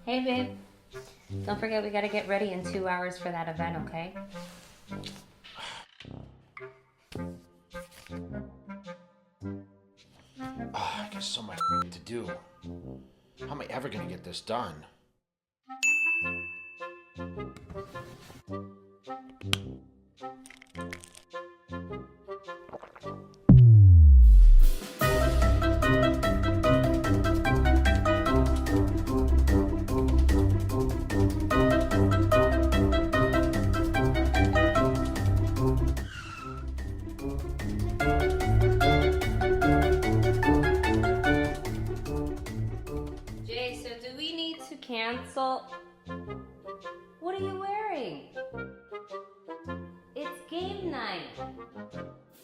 Hey, babe. Don't forget we gotta get ready in 2 hours for that event, okay? I got so much to do. How am I ever gonna get this done? Jay, so do we need to cancel? What are you wearing? It's game night.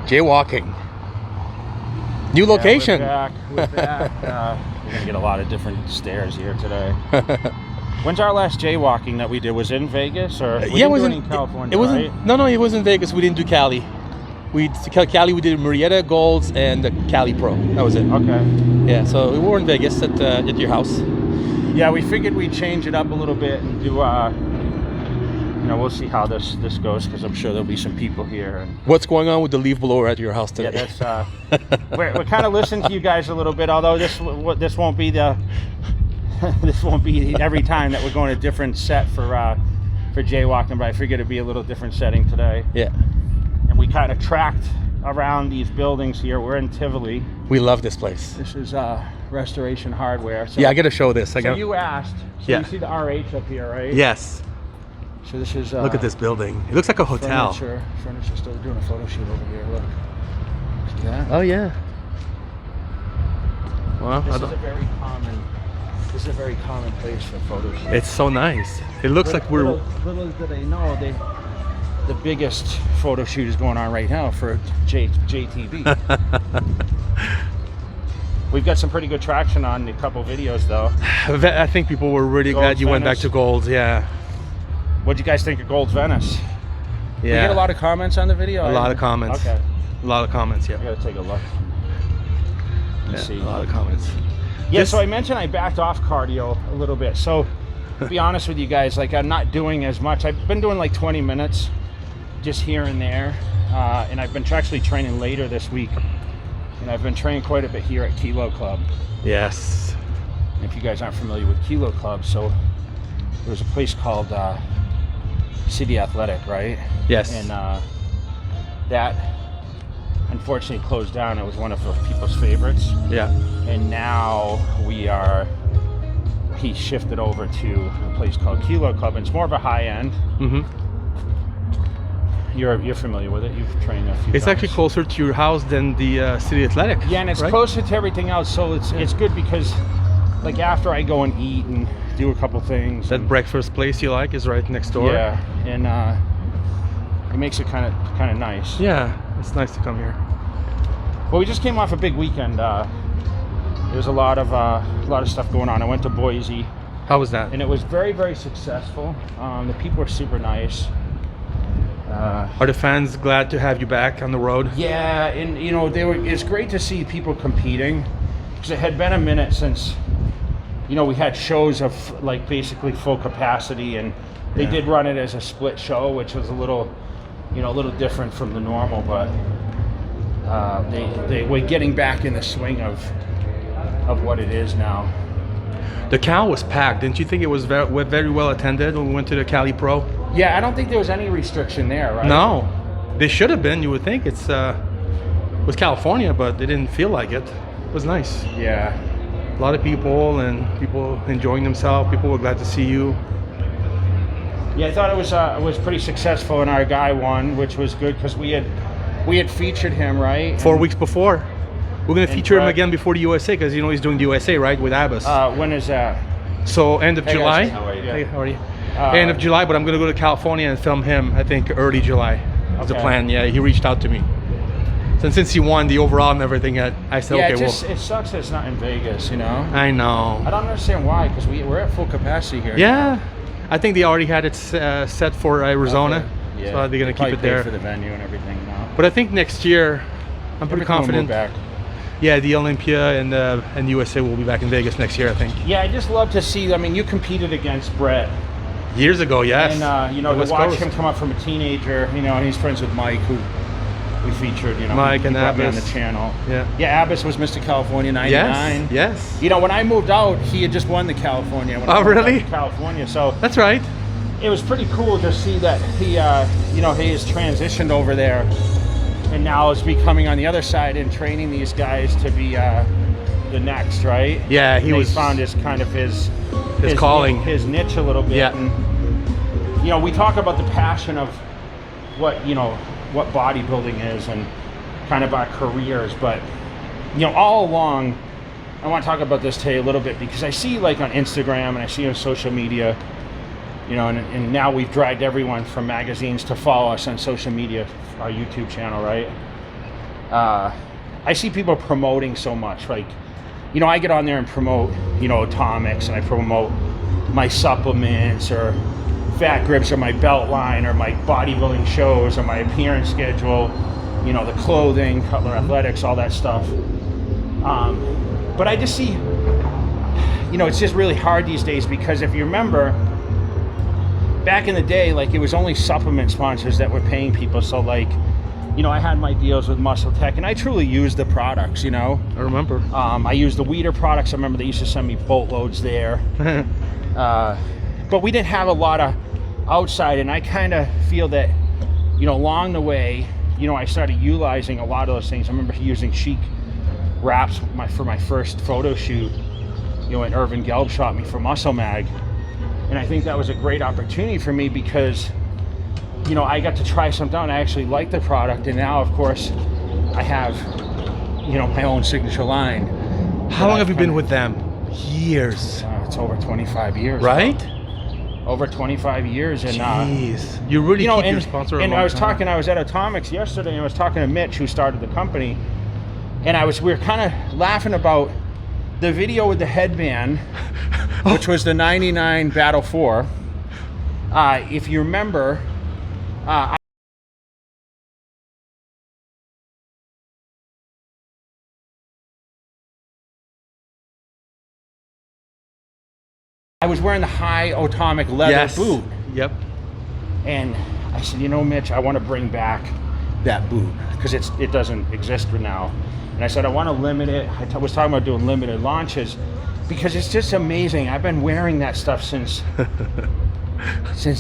Jaywalking. New location. Yeah, we're back. We're gonna get a lot of different stairs here today. When's our last jaywalking that we did? Was it in Vegas or Yeah, it was in California? It wasn't. Right? No, it was in Vegas. We didn't do Cali. Cali. We did Murrieta, Golds, and the Cali Pro. That was it. Okay. Yeah. So we were in Vegas at your house. Yeah, we figured we'd change it up a little bit and do. We'll see how this goes because I'm sure there'll be some people here. And What's going on with the leaf blower at your house today? yeah, that's. We're kind of listening to you guys a little bit, although this won't be the. This won't be every time that we're going a different set for jaywalking, but I figured it'd be a little different setting today. Yeah. And we kind of tracked around these buildings here. We're in Tivoli. We love this place. This is Restoration Hardware. So, Yeah, I got to show this. So you asked. So Yeah. you see the RH up here, right? Yes. So this is. Look at this building. It looks like a hotel. Furniture store. Doing a photo shoot over here. Look. See that? Oh yeah. Well, This is a very common place for photo shoots. it's so nice. It looks like we're. Little do they know, the biggest photo shoot is going on right now for JTV. We've got some pretty good traction on a couple videos though. I think people were really glad you went back to Golds. Yeah. What'd you guys think of Gold's Venice? Yeah. We get a lot of comments on the video? A lot of comments. Okay. A lot of comments. I Yeah. gotta take a look. Let's see. A lot of comments. Yeah, so I mentioned I backed off cardio a little bit. So to be honest with you guys, like I'm not doing as much. I've been doing like 20 minutes just here and there. And I've been actually training later this week. And I've been training quite a bit here at Kilo Club. Yes. And if you guys aren't familiar with Kilo Club, so there's a place called City Athletic, right? Yes. And that unfortunately closed down. It was one of people's favorites. Yeah. And now he shifted over to a place called Kilo Club, and it's more of a high end. Mm-hmm. You're familiar with it. You've trained a few It's times. actually closer to your house than the City Athletic. Yeah, and it's right? closer to everything else, so it's good because like after I go and eat and do a couple things. That and, breakfast place you like is right next door. Yeah, and it makes it kind of nice. Yeah, it's nice to come here. Well, we just came off a big weekend. There's a lot of stuff going on. I went to Boise, How was that? and it was very, very successful. The people are super nice. Are the fans glad to have you back on the road? Yeah, and it's great to see people competing because it had been a minute since we had shows of like basically full capacity, and they did run it as a split show, which was a little different from the normal, but they were getting back in the swing of what it is now. The Cal was packed. Didn't you think it was very well attended when we went to the Cali Pro? Yeah, I don't think there was any restriction there, right? No, they should have been. You would think it was California, but they didn't feel like it. It was nice. Yeah. A lot of people and people enjoying themselves. People were glad to see you. Yeah, I thought it was pretty successful, and our guy won, which was good because we had featured him, right? 4 weeks before. We're gonna feature him Brad- again before the USA because he's doing the USA, right, with Abbas. When is that? So end of Hey, July. guys, how are you? Hey, how are you? End of July, but I'm gonna go to California and film him. I think early July is the Okay. plan. Yeah, he reached out to me. Since he won the overall and everything, I said, Yeah, okay, it sucks that it's not in Vegas, I know. I don't understand why, because we're at full capacity here. Yeah, I think they already had it set for Arizona, Okay. Yeah. so they're gonna keep Probably it pay there. for the venue and everything now. But I think next year, I'm pretty confident. Back. Yeah, the Olympia and USA will be back in Vegas next year, I think. Yeah, I just love to see. I mean, you competed against Brett Years ago, yes. and you know, The to West watch Coast. him come up from a teenager. You know, and he's friends with Mike, who we featured. You know, Mike he and brought me on Abbas. the channel. Yeah. Yeah, Abbas was Mr. California '99. Yes. You know, when I moved out, he had just won the California. When I Oh, moved out really? to California. So That's right. it was pretty cool to see that he, you know, he has transitioned over there, and now is becoming on the other side and training these guys to be the next, right? Yeah, And he was found his kind of his calling. his niche a little bit. Yeah. And, you know, we talk about the passion of what, you know, what bodybuilding is and kind of our careers, but you know, all along, I want to talk about this today a little bit because I see, like, on Instagram and I see on social media, you know, and now we've dragged everyone from magazines to follow us on social media, our YouTube channel, right? I see people promoting so much. Like, you know, I get on there and promote, you know, Atomics, and I promote my supplements or Fat Grips or my belt line or my bodybuilding shows or my appearance schedule, you know, the clothing, Cutler Athletics, all that stuff. But I just see, you know, it's just really hard these days because if you remember, back in the day, like, it was only supplement sponsors that were paying people. So, like, you know, I had my deals with Muscle Tech, and I truly used the products, you know. I remember. I used the Weeder products. I remember they used to send me boatloads there. But we didn't have a lot of outside, and I kind of feel that, you know, along the way, you know, I started utilizing a lot of those things. I remember using Chic wraps for my first photo shoot, you know, when Irvin Gelb shot me for Muscle Mag. And I think that was a great opportunity for me because, you know, I got to try something out and I actually liked the product. And now, of course, I have, you know, my own signature line. How long have you been with them? Years. It's over 25 years. Right? Over 25 years. And, Jeez. You really you know, keep your sponsor a and long I was time. talking, I was at Atomics yesterday and I was talking to Mitch, who started the company. And we were kind of laughing about the video with the headband, which was the 99 Battle 4. If you remember, I was wearing the high Atomic leather boot. Yep. And I said, you know, Mitch, I want to bring back that boot because it doesn't exist now. And I said, I want to limit it. I was talking about doing limited launches because it's just amazing. I've been wearing that stuff since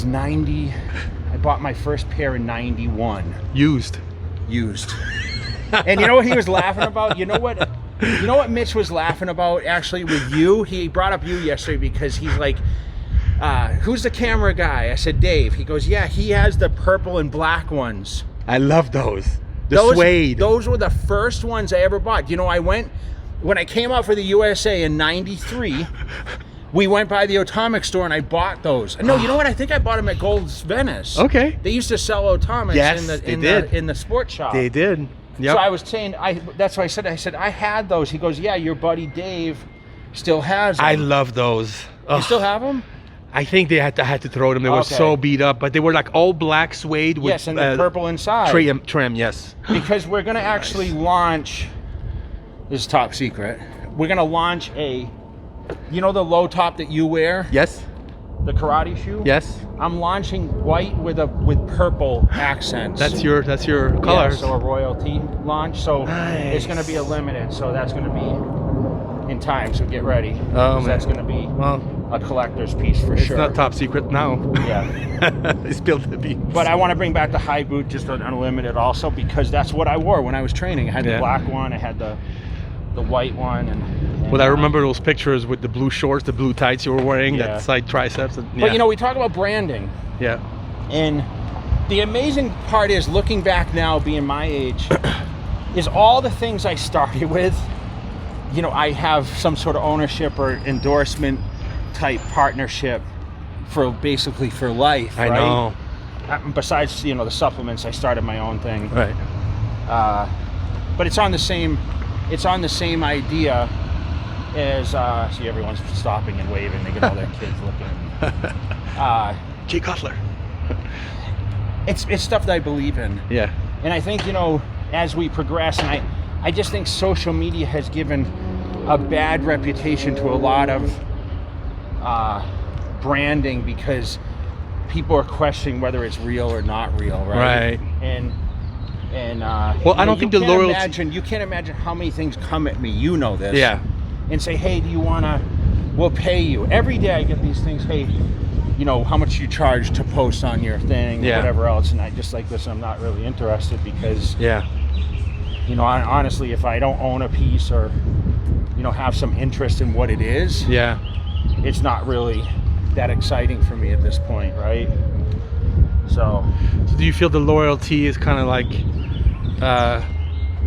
90. I bought my first pair in 91. Used. And you know what he was laughing about? You know what Mitch was laughing about actually with you? He brought up you yesterday because he's like, who's the camera guy? I said, Dave. He goes, yeah, he has the purple and black ones. I love those. The suede. Those were the first ones I ever bought. You know, when I came out for the USA in 93, we went by the Atomic store and I bought those. No, you know what? I think I bought them at Gold's Venice. Okay. They used to sell Atomics in the sports shop. They did. Yep. So I was saying, that's why I said I had those. He goes, yeah, your buddy Dave still has them. I love those. You still have them? I think I had to throw them. They were so beat up, but they were like all black suede with yes, and the purple inside. Trim, yes. Because we're going to actually launch, this is top secret, we're going to launch you know the low top that you wear? Yes. The karate shoe? Yes. I'm launching white with purple accents. That's your color. Yeah, so a royalty launch. So nice. It's going to be a limited. So that's going to be in time. So get ready. Oh, man. That's going to be a collector's piece for it's sure. not top secret now. Yeah. It's spilled the beans. But I want to bring back the high boot, just an unlimited also, because that's what I wore when I was training. I had the black one. I had the white one. And well, I remember those pictures with the blue shorts, the blue tights you were wearing, Yeah. that side triceps. And, But you know, we talk about branding. Yeah. And the amazing part is, looking back now, being my age, is all the things I started with, you know, I have some sort of ownership or endorsement type partnership for life. I know. Besides, you know, the supplements, I started my own thing. Right. But it's on the same idea as see, everyone's stopping and waving. They get all their kids looking. Jay Cutler. It's stuff that I believe in. Yeah. And I think, as we progress, and I just think social media has given a bad reputation to a lot of branding because people are questioning whether it's real or not real, right? Right. And well, I don't think the loyalty. You can't imagine how many things come at me. You know this. Yeah. And say, hey, do you wanna? We'll pay you. Every day I get these things. Hey, how much you charge to post on your thing, or whatever else. And I just like, listen, I'm not really interested because, honestly, if I don't own a piece or, have some interest in what it is, it's not really that exciting for me at this point, right? So do you feel the loyalty is kind of like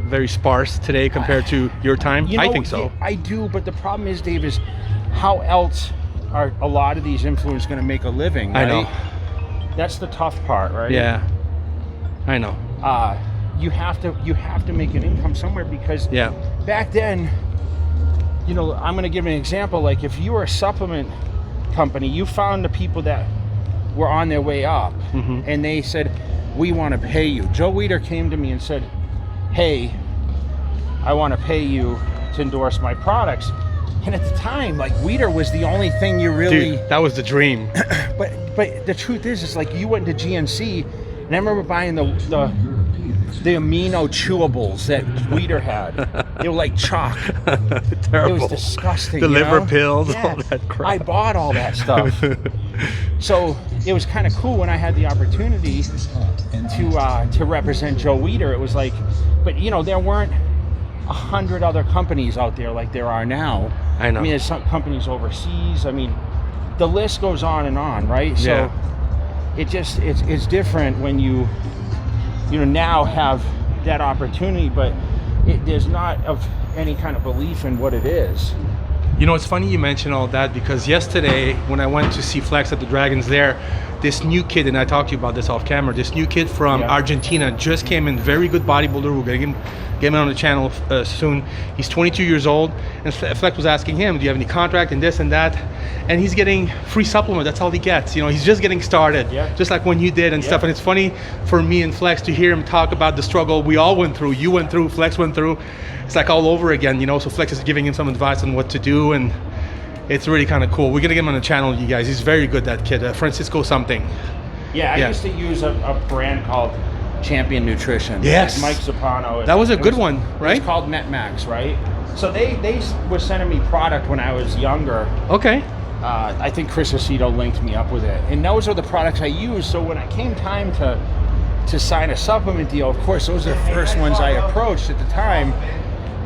very sparse today compared to your time? I think so. I do, but the problem is, Dave, is how else are a lot of these influencers going to make a living, right? I know. That's the tough part, right? Yeah, I know. You have to make an income somewhere because back then, I'm going to give an example. Like if you were a supplement company, you found the people that were on their way up, and they said, we want to pay you. Joe Weider came to me and said, hey, I want to pay you to endorse my products. And at the time, like, Weider was the only thing you really... Dude, that was the dream. but the truth is like you went to GNC, and I remember buying the amino chewables that Weider had. They were like chalk. Terrible. It was disgusting. The liver pills, all that crap. I bought all that stuff. So it was kind of cool when I had the opportunity to represent Joe Weider. It was like, but there weren't 100 other companies out there like there are now. I know. I mean, there's some companies overseas. I mean, the list goes on and on, right? So it's different when you now have that opportunity, but there's not of any kind of belief in what it is. It's funny you mention all that because yesterday when I went to see Flex at the Dragons there, this new kid, and I talked to you about this off camera, this new kid from Argentina just came in, very good bodybuilder. We're going to get him on the channel soon. He's 22 years old, and Flex was asking him, do you have any contract and this and that? And he's getting free supplement. That's all he gets. He's just getting started, just like when you did and stuff. And it's funny for me and Flex to hear him talk about the struggle we all went through. You went through, Flex went through. It's like all over again, So Flex is giving him some advice on what to do, and it's really kind of cool. We're gonna get him on the channel, you guys. He's very good, that kid, Francisco something. I used to use a brand called Champion Nutrition. Yes. Mike Zapano. That was a good one, right? It's called MetMax, right? So they were sending me product when I was younger. Okay. I think Chris Aceto linked me up with it, and those are the products I used. So when it came time to sign a supplement deal, of course, those are the first ones I approached at the time,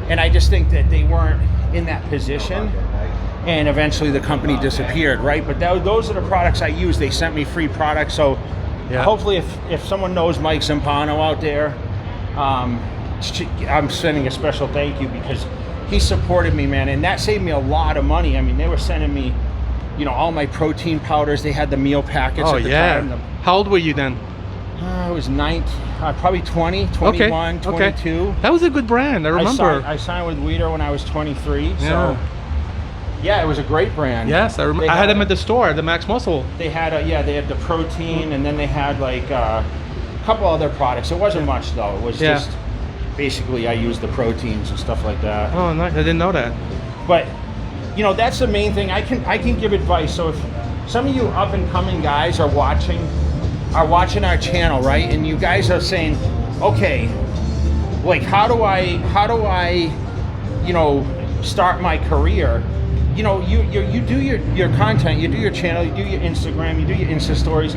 and I just think that they weren't in that position, and eventually the company disappeared, right? But those are the products I use. They sent me free products, so hopefully if someone knows Mike Zampano out there, I'm sending a special thank you because he supported me, man, and that saved me a lot of money. I mean, they were sending me, all my protein powders. They had the meal packets at the time. How old were you then? I was 19, probably 20, 21, 22. That was a good brand, I remember. I signed with Weider when I was 23, so it was a great brand. Yes, I remember. I had them at the store, at the Max Muscle. They had they had the protein, and then they had like a couple other products. It wasn't much though. It was just basically I used the proteins and stuff like that. Oh, nice. I didn't know that. But that's the main thing. I can give advice. So if some of you up and coming guys are watching our channel, right? And you guys are saying, okay, like how do I start my career? You do your content, you do your channel, you do your Instagram, you do your Insta stories,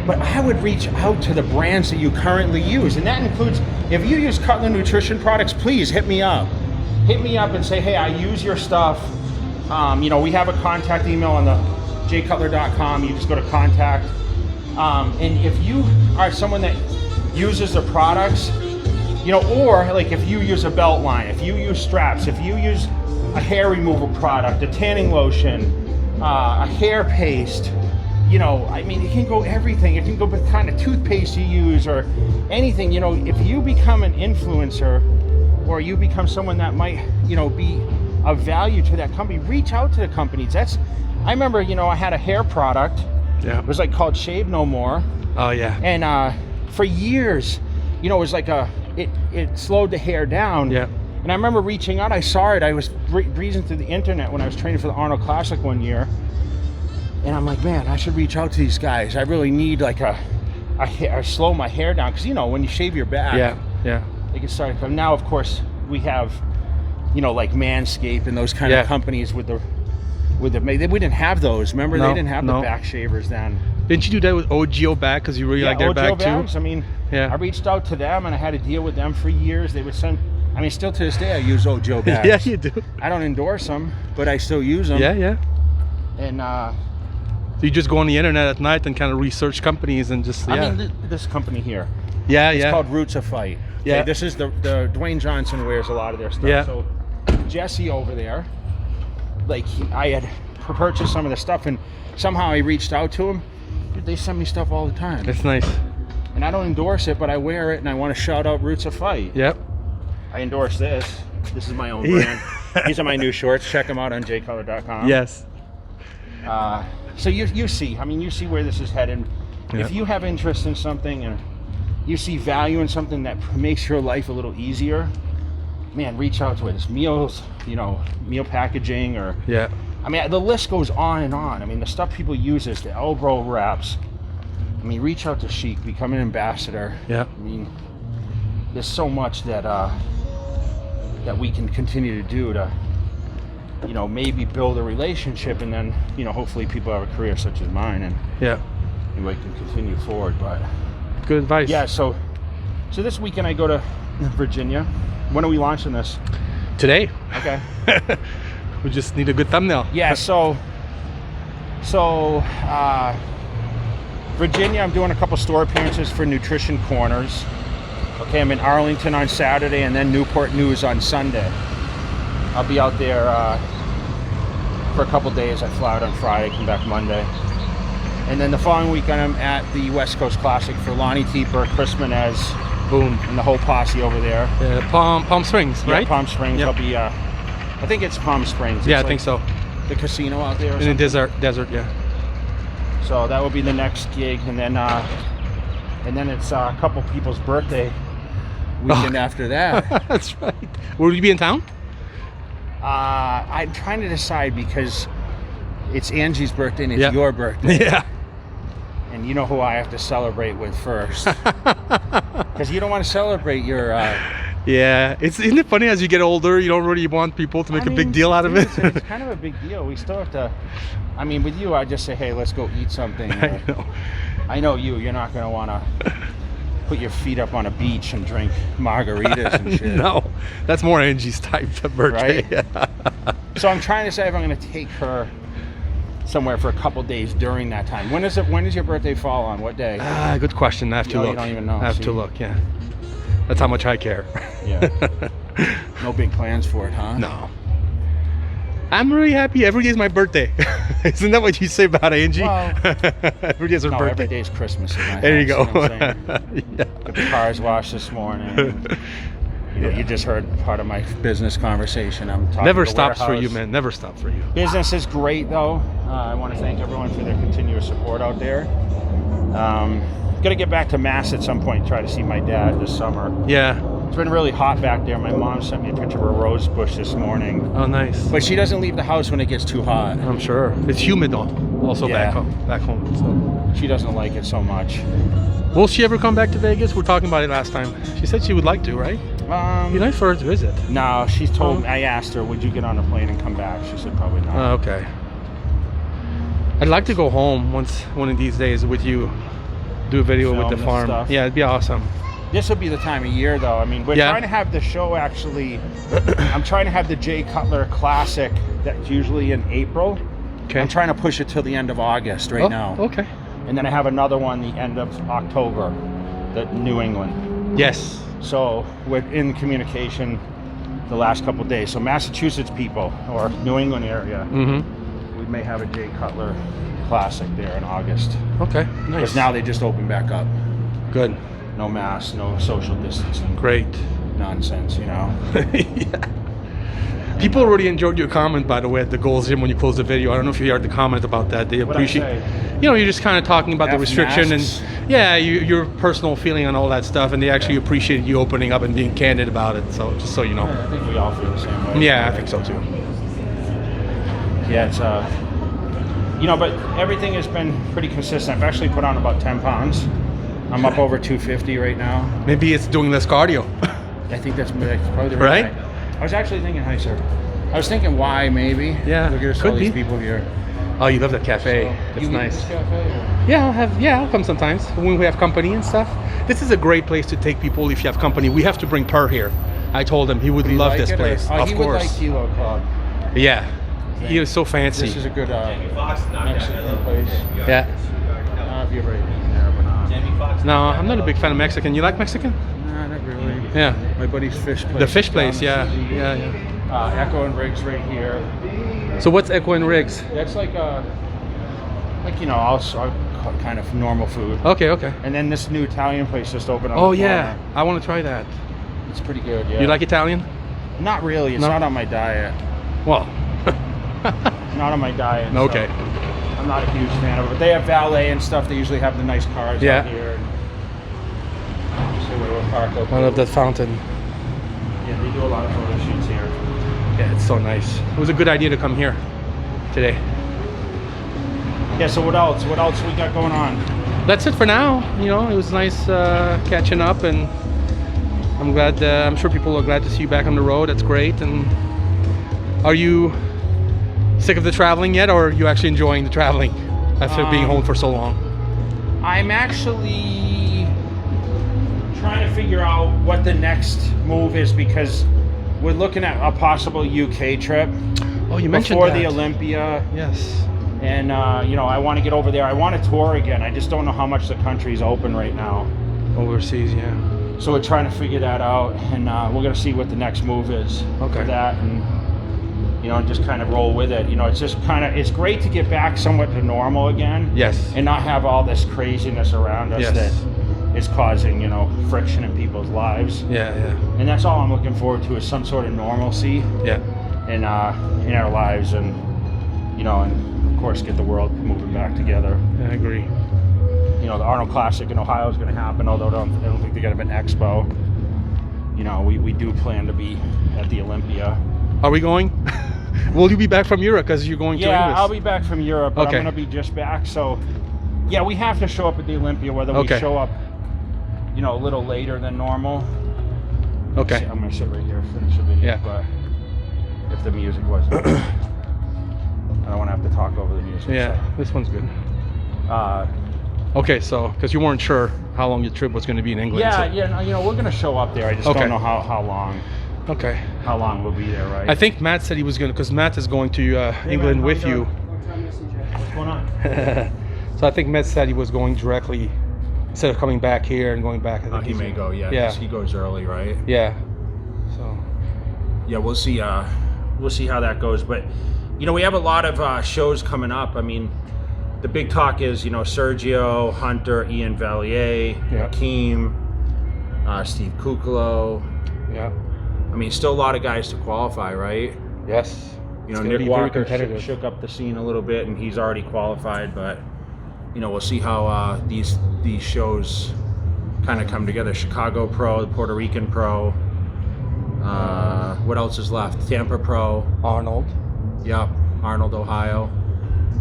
but I would reach out to the brands that you currently use, and that includes, if you use Cutler Nutrition products, please hit me up and say, hey, I use your stuff. We have a contact email on the jcutler.com. You just go to contact. And if you are someone that uses the products, or like if you use a belt line, if you use straps, if you use a hair removal product, a tanning lotion, a hair paste, I mean, it can go everything. It can go with kind of toothpaste you use or anything. If you become an influencer or you become someone that might, be of value to that company, reach out to the companies. I remember, I had a hair product. Yeah. It was like called Shave No More. Oh yeah. And for years, you know, it was like it slowed the hair down. Yeah. And I remember reaching out. I saw it. I was breezing through the internet when I was training for the Arnold Classic one year. And I'm like, man, I should reach out to these guys. I really need like I slow my hair down. Because, you know, when you shave your back, Yeah. they can start to come. Now, of course, we have, you know, like Manscaped and those kind of companies with the we didn't have those. Remember, they didn't have the back shavers then. Didn't you do that with OGO back because you really like their back bags, too? I mean, I reached out to them and I had a deal with them for years. They would send. I mean, still to this day, I use OGO bags. Yeah, you do. I don't endorse them, but I still use them. Yeah. And so you just go on the internet at night and kind of research companies and just I mean, this company here. Yeah, it's called Roots of Fight. Yeah. Okay, this is the Dwayne Johnson wears a lot of their stuff. Yeah. So Jesse over there, like I had purchased some of the stuff and somehow I reached out to him. Dude, they send me stuff all the time. It's nice. And I don't endorse it, but I wear it and I want to shout out Roots of Fight. Yep. I endorse this. This is my own brand. These are my new shorts. Check them out on jcolor.com. Yes. So you see, I mean, you see where this is headed. If you have interest in something and you see value in something that makes your life a little easier, man, reach out to it. It's meals, you know, meal packaging or... Yeah. I mean, the list goes on and on. I mean, the stuff people use is the elbow wraps. I mean, reach out to Chic, become an ambassador. Yeah. I mean, there's so much that that we can continue to do to, you know, maybe build a relationship and then, you know, hopefully people have a career such as mine and we can continue forward. But good advice. Yeah, so this weekend I go to Virginia. When are we launching this? Today. Okay. We just need a good thumbnail. Yeah, so Virginia, I'm doing a couple store appearances for Nutrition Corners. Okay, I'm in Arlington on Saturday and then Newport News on Sunday. I'll be out there for a couple days. I fly out on Friday, come back Monday. And then the following weekend I'm at the West Coast Classic for Lonnie Teeper, Chris Menez, boom, and the whole posse over there. Palm Springs, right? Yeah, Palm Springs. I'll be, I think it's Palm Springs. It's I think so. The casino out there. In the desert, yeah. So that will be the next gig, and then it's a couple people's birthday weekend after that. That's right. Will you be in town? I'm trying to decide because it's Angie's birthday and it's your birthday. Yeah. And you know who I have to celebrate with first. Because you don't want to celebrate your... Yeah. Isn't it funny as you get older, you don't really want people to make a big deal out of it? It's kind of a big deal. We still have to... I mean, with you, I just say, hey, let's go eat something. I know you're not going to want to put your feet up on a beach and drink margaritas and shit. No, that's more Angie's type of birthday. Right? So I'm trying to say if I'm going to take her somewhere for a couple days during that time. When does your birthday fall on? What day? Good question. I have to look. You don't even know. I have to look, yeah. That's how much I care. Yeah. No big plans for it, huh? No. I'm really happy. Every day is my birthday. Isn't that what you say about Angie? Well, every day's her birthday. Every day's Christmas in my there house, you go. You know what I'm saying? Got the cars washed this morning. You just heard part of my business conversation. I'm talking Never to stops warehouse. for you, man. Never stops for you. Business is great, though. I want to thank everyone for their continuous support out there. Got to get back to Mass at some point and try to see my dad this summer. Yeah. It's been really hot back there. My mom sent me a picture of a rose bush this morning. Oh, nice. But she doesn't leave the house when it gets too hot. I'm sure. It's humid also back home. So she doesn't like it so much. Will she ever come back to Vegas? We were talking about it last time. She said she would like to, right? Be nice for her to visit. No, she's told me. I asked her, would you get on a plane and come back? She said probably not. Oh, okay. I'd like to go home one of these days with you. Do a video Film with the farm. Stuff. Yeah, it'd be awesome. This will be the time of year, though. I mean, we're trying to have the show actually. I'm trying to have the Jay Cutler Classic that's usually in April. Okay. I'm trying to push it till the end of August now. Okay. And then I have another one the end of October, the New England. Yes. So we're in communication the last couple of days. So Massachusetts people or New England area, we may have a Jay Cutler Classic there in August. Okay, nice. Because now they just open back up. Good. No masks, no social distancing. Great. Nonsense, you know. Yeah. People really enjoyed your comment, by the way, at the Gold's Gym when you closed the video. I don't know if you heard the comment about that. They What'd I appreciate, say? you know, you're just kind of talking about the F restriction masks. and your personal feeling on all that stuff, and they actually appreciated you opening up and being candid about it. So just so you know. I think we all feel the same way. Yeah, I think so too. Yeah, it's you know, but everything has been pretty consistent. I've actually put on about 10 pounds. I'm up over 250 right now. Maybe it's doing less cardio. I think that's probably the Right? I was actually thinking, hi sir. I was thinking why maybe. Yeah, Look at could all these be. people here. Oh, you love that cafe. So, That's you eat nice. this cafe, or? Yeah, I'll come sometimes when we have company and stuff. This is a great place to take people if you have company. We have to bring Per here. I told him he would love Like this it, or- place. Oh, Of he course. would like Kilo Club. Yeah. He is so fancy. This is a good Mexican place. Yeah. I don't know if you ever eaten there, but No, I'm not a big fan of Mexican. You like Mexican? nah, not really. Yeah. My buddy's fish place. The fish down place, the yeah. street. Yeah. Echo and Riggs right here. So what's Echo and Riggs? That's like you know, also kind of normal food. Okay, okay. And then this new Italian place just opened up. Oh yeah, I want to try that. It's pretty good. Yeah. You like Italian? Not really. It's No? not on my diet. Well. It's not on my diet. so Okay. I'm not a huge fan of it. But they have valet and stuff. They usually have the nice cars Yeah. out here. So we'll park up. I love that fountain. Yeah, they do a lot of photo shoots here. Yeah, it's so nice. It was a good idea to come here today. Yeah. So what else? What else we got going on? That's it for now. You know, it was nice catching up, and I'm glad. I'm sure people are glad to see you back on the road. That's great. And are you sick of the traveling yet, or are you actually enjoying the traveling after being home for so long? I'm actually trying to figure out what the next move is because we're looking at a possible UK trip Oh, you mentioned before that. the Olympia. Yes. And, you know, I want to get over there. I want to tour again. I just don't know how much the country's open right now. Overseas, yeah. So we're trying to figure that out. And we're going to see what the next move is Okay. for that. And, you know, just kind of roll with it. You know, it's just kind of, it's great to get back somewhat to normal again. Yes. And not have all this craziness around us Yes. that is causing, you know, friction in people's lives. Yeah, yeah, And that's all I'm looking forward to is some sort of normalcy yeah. in our lives. And, you know, and of course get the world moving back together. I agree. You know, the Arnold Classic in Ohio is going to happen, although I don't think they're going to have an expo. You know, we do plan to be at the Olympia. Are we going? Will you be back from Europe because you're going to Yeah, English? I'll be back from Europe, but Okay. I'm going to be just back. So, yeah, we have to show up at the Olympia, whether we Okay. show up, you know, a little later than normal. Okay. I'm going to sit right here, finish the video. Yeah. But if the music wasn't, I don't want to have to talk over the music. Yeah, this one's good. So. Okay, so because you weren't sure how long your trip was going to be in England. Yeah, so- yeah, no, you know, we're going to show up there. I just Okay. don't know how long. Okay. How long we'll be there, right? I think Matt said he was going to, because Matt is going to England with you. What's going on? So I think Matt said he was going directly, instead of coming back here and going back. I think He he's- may go, yeah. Yeah. 'Cause he goes early, right? Yeah. So. Yeah, we'll see. We'll see how that goes. But you know, we have a lot of shows coming up. I mean, the big talk is, you know, Sergio, Hunter, Ian Valier, Yeah. Hakeem, Steve Kuklo. Yeah. I mean, still a lot of guys to qualify, right? Yes. You know, It's gonna Nick be very Walker competitive. shook up the scene a little bit, and he's already qualified. But you know, we'll see how these shows kind of come together. Chicago Pro, the Puerto Rican Pro. What else is left? Tampa Pro. Arnold. Yep, Arnold, Ohio.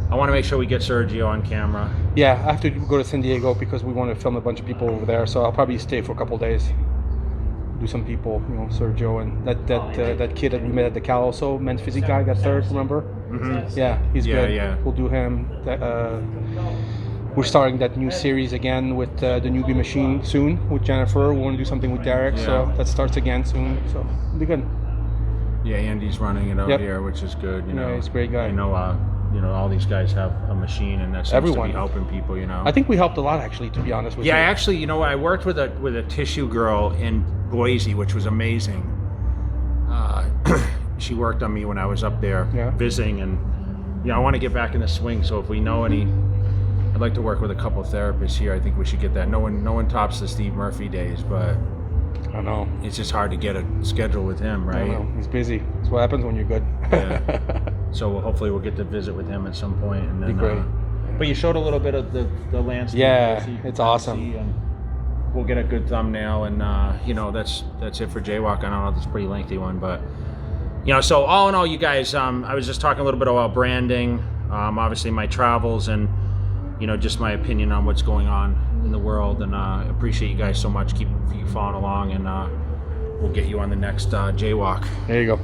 I want to make sure we get Sergio on camera. Yeah, I have to go to San Diego because we want to film a bunch of people over there. So I'll probably stay for a couple days. Do some people, you know, Sergio and that kid that we met at the Cal also, men's physique guy, got third, remember? Mm-hmm. Yeah, he's Yeah, good. yeah. We'll do him. We're starting that new series again with the newbie machine soon with Jennifer. We want to do something with Derek, so Yeah. that starts again soon. So it'll be good. Yeah, Andy's running it out Yep. here, which is good. You know, Yeah, he's a great guy. I know, all these guys have a machine, and that seems Everyone. to be helping people. You know. I think we helped a lot, actually, to be honest with Yeah, you. actually, you know, I worked with a tissue girl in Boise, which was amazing. She worked on me when I was up there Yeah. visiting, and you know, I want to get back in the swing. So if we know any, I'd like to work with a couple of therapists here. I think we should get that. No one tops the Steve Murphy days, but I know. It's just hard to get a schedule with him, right? I know. He's busy. That's what happens when you're good. Yeah. So hopefully we'll get to visit with him at some point. And then, Be great. But you showed a little bit of the landscape. Yeah, so you can it's kinda awesome. see, and we'll get a good thumbnail, and that's it for Jaywalk. I don't know, that's a pretty lengthy one, but so all in all, you guys, I was just talking a little bit about branding, obviously my travels, and just my opinion on what's going on in the world, and appreciate you guys so much. Keep you following along, and we'll get you on the next Jaywalk. There you go.